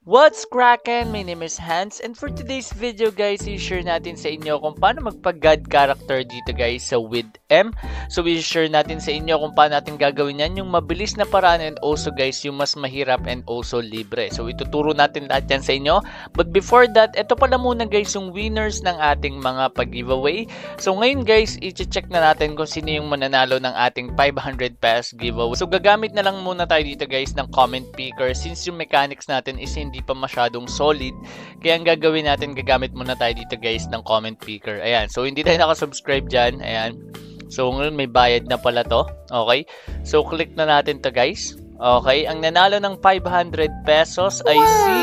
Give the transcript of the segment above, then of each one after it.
What's crackin'? My name is Hans, and for today's video guys, i-share natin sa inyo kung paano magpa-God character dito guys sa with M. So i-share natin sa inyo kung paano natin gagawin yan, yung mabilis na paraan, and also guys yung mas mahirap and also libre. So ituturo natin lahat yan sa inyo. But before that, ito pala muna guys yung winners ng ating mga pag-giveaway. So ngayon guys, i-check na natin kung sino yung mananalo ng ating 500 pesos giveaway. So gagamit na lang muna tayo dito guys ng comment picker since yung mechanics natin is hindi pa masyadong solid. Kaya ang gagawin natin, gagamit muna tayo dito guys ng comment picker. Ayan. So hindi tayo nakasubscribe dyan. Ayan. So ngayon may bayad na pala to. Okay. So click na natin to guys. Okay. Ang nanalo ng 500 pesos ay si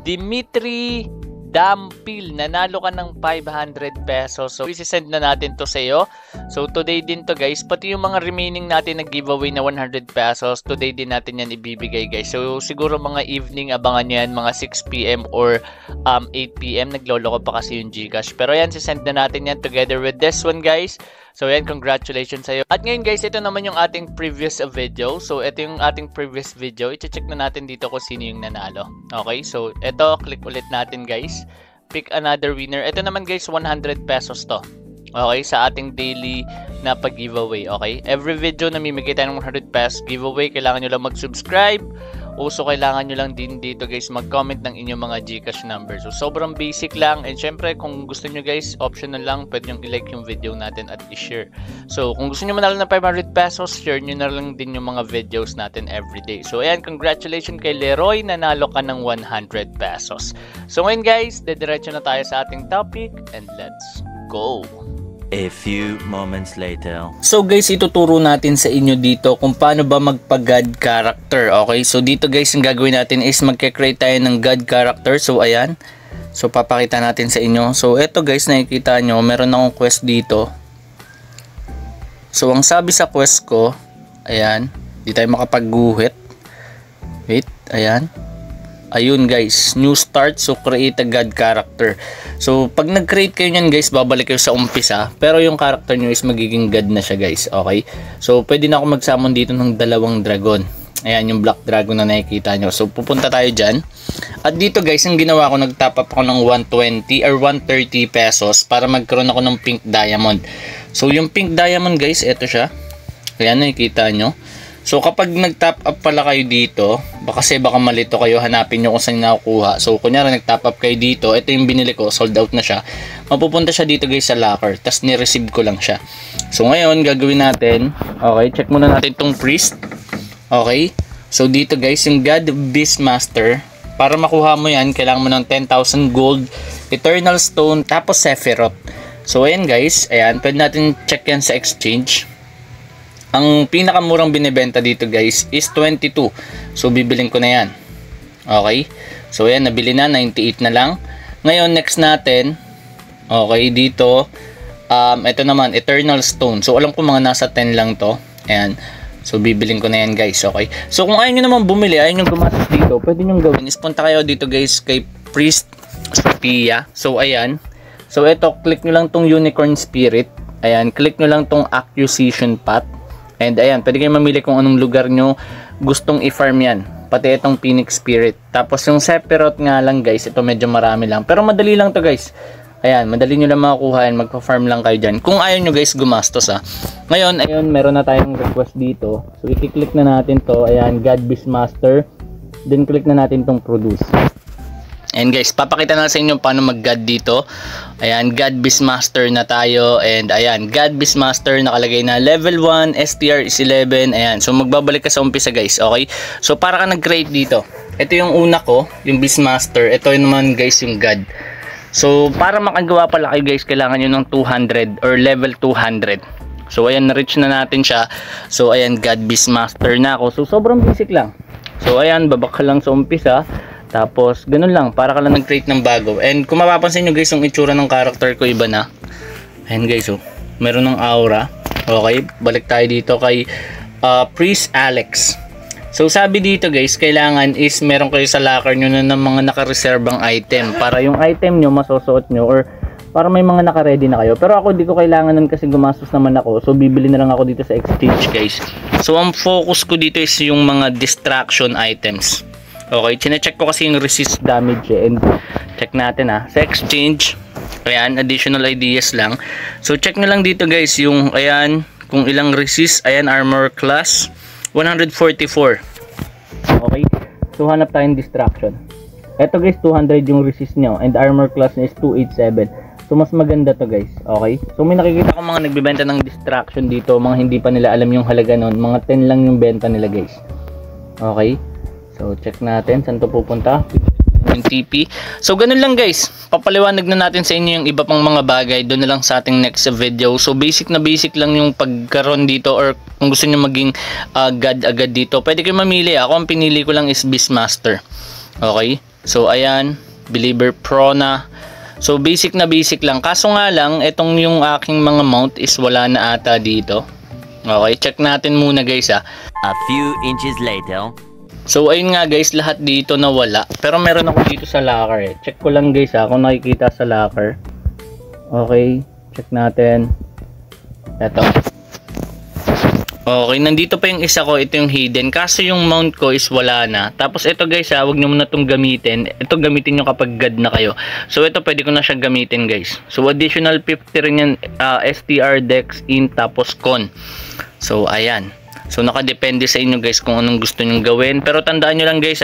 Dimitri Dampil. Nanalo ka ng 500 pesos. So isi-send na natin to sa iyo. So today din to guys. Pati yung mga remaining natin na giveaway na 100 pesos, today din natin yan ibibigay guys. So siguro mga evening abangan nyo yan, mga 6 PM or 8 PM. Nagloloko pa kasi yung Gcash. Pero yan, sisend na natin yan together with this one guys. So yan, congratulations sa'yo. At ngayon guys, ito naman yung ating previous video. So ito yung ating previous video. I-check na natin dito kung sino yung nanalo. Okay, so ito, click ulit natin guys. Pick another winner. Ito naman guys, 100 pesos to. Okay, sa ating daily na pag-giveaway. Okay, every video namimigay tayo ng 100 pesos giveaway. Kailangan nyo lang mag-subscribe. Also, kailangan nyo lang din dito guys mag-comment ng inyong mga Gcash number. So, sobrang basic lang. And syempre, kung gusto nyo guys, optional lang. Pwede nyo i-like yung video natin at i-share. So, kung gusto nyo manalo ng 500 pesos, share nyo na lang din yung mga videos natin everyday. So, ayan, congratulations kay Leroy. Nanalo ka ng 100 pesos. So, ngayon guys, dediretso na tayo sa ating topic. And let's go! A few moments later. So guys, ituturo natin sa inyo dito kung paano ba magpa-God character. Okay, so dito guys, yung gagawin natin is magke-create tayo ng God character. So ayan, so papakita natin sa inyo. So eto guys, nakikita nyo, meron akong quest dito. So ang sabi sa quest ko, ayan, di tayo makapag-guhit. Wait, ayan. Ayun guys, new start, so create a God character. So pag nag-create kayo nyan guys, babalik kayo sa umpisa, pero yung character nyo is magiging God na siya guys. Okay, so pwede na ako mag-summon dito ng dalawang dragon. Ayan yung black dragon na nakikita nyo. So pupunta tayo dyan. At dito guys, yung ginawa ko, nag-top up ako ng 120 or 130 pesos para magkaroon ako ng pink diamond. So yung pink diamond guys, eto siya. Ayan, nakikita nyo. So kapag nag-top up pala kayo dito, baka malito kayo, hanapin nyo kung saan nakukuha. So kunyari nag-top up kayo dito, ito yung binili ko, sold out na siya. Mapupunta siya dito guys sa locker, tas ni-receive ko lang siya. So ngayon, gagawin natin, okay, check muna natin tong priest. Okay, so dito guys, yung God Beastmaster, para makuha mo yan, kailangan mo ng 10,000 gold, Eternal Stone, tapos Sephiroth. So ayan guys, ayan, pwede natin check yan sa exchange. Ang pinakamurang binibenta dito guys is 22. So bibiling ko na yan. Okay. So ayan, nabili na, 98 na lang. Ngayon next natin, okay, dito ito naman, Eternal Stone. So alam ko mga nasa 10 lang to. Ayan. So bibiling ko na yan guys. Okay. So kung ayaw nyo naman bumili, ayaw nyo gumastos dito, pwede nyo gawin is punta kayo dito guys kay Priest Sophia. So ayan. So ito, click nyo lang tong Unicorn Spirit. Ayan, click nyo lang tong Acquisition Path. And ayan, pwede kayo mamili kung anong lugar nyo gustong i-farm yan. Pati itong Phoenix Spirit. Tapos yung Sephiroth nga lang guys, ito medyo marami lang. Pero madali lang to guys. Ayan, madali nyo lang makakuha yan. Magpa-farm lang kayo dyan. Kung ayaw nyo guys gumastos ha. Ngayon, ayun, meron na tayong request dito. So i-click na natin to. Ayan, God Beastmaster. Then click na natin tong Produce. And guys, papakita na sa inyo paano mag-God dito. Ayan, God Beastmaster na tayo. And ayan, God Beastmaster nakalagay na level 1, STR is 11. Ayan, so magbabalik ka sa umpisa guys. Okay, so para ka nag-create dito. Ito yung una ko, yung Beastmaster. Ito yung naman guys yung God. So para makagawa pala kayo guys, kailangan nyo ng 200 or level 200. So ayan, na-reach na natin siya. So ayan, God Beastmaster na ako. So sobrang basic lang. So ayan, babak ka lang sa umpisa. Tapos, ganun lang. Para ka lang nag-create ng bago. And kung mapapansin nyo guys, yung itsura ng character ko iba na. Ayan guys, oh. Meron ng aura. Okay, balik tayo dito kay Priest Alex. So, sabi dito guys, kailangan is meron kayo sa locker nyo na ng mga nakareservang item. Para yung item nyo, masusuot nyo. Or para may mga naka-ready na kayo. Pero ako, di ko kailangan nun kasi gumastos naman ako. So, bibili na lang ako dito sa exchange guys. So, ang focus ko dito is yung mga distraction items. Okay, chinecheck ko kasi yung resist damage and check natin sa exchange. Ayan, additional ideas lang. So check nyo lang dito guys yung ayan kung ilang resist. Ayan, armor class 144. Okay, so hanap tayong distraction. Eto guys, 200 yung resist nyo and armor class niya is 287. So mas maganda to guys. Okay, so may nakikita ko mga nagbebenta ng distraction dito, mga hindi pa nila alam yung halaga nun. Mga 10 lang yung benta nila guys. Okay, so check natin saan to pupunta. Yung TP. So ganun lang guys, papaliwanag na natin sa inyo yung iba pang mga bagay doon na lang sa ating next video. So basic na basic lang yung pagkaroon dito, or kung gusto nyo maging god agad dito, pwede kayo mamili. Ako ang pinili ko lang is Beastmaster. Okay, so ayan, Believer Pro na. So basic na basic lang, kaso nga lang itong yung aking mga mount is wala na ata dito. Okay, check natin muna guys A few inches later. So ayun nga guys, lahat dito nawala. Pero meron ako dito sa locker Check ko lang guys kung nakikita sa locker. Okay, check natin. Eto. Okay, nandito pa yung isa ko, ito yung hidden. Kaso yung mount ko is wala na. Tapos ito guys wag nyo muna itong gamitin. Ito gamitin nyo kapag god na kayo. So ito pwede ko na siya gamitin guys. So additional 50 rin yan, STR, Dex, Int, tapos Con. So ayan. So nakadepende sa inyo guys kung anong gusto nyong gawin. Pero tandaan nyo lang guys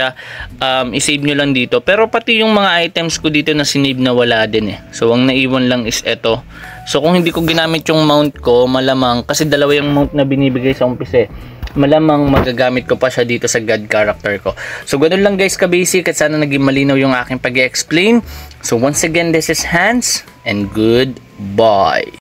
i-save nyo lang dito. Pero pati yung mga items ko dito na sinave na wala din So ang naiwan lang is eto. So kung hindi ko ginamit yung mount ko, malamang, kasi dalawa yung mount na binibigay sa umpisa malamang magagamit ko pa siya dito sa god character ko. So ganun lang guys ka-basic, at sana naging malinaw yung aking pag-explain. So once again, this is Hans and goodbye.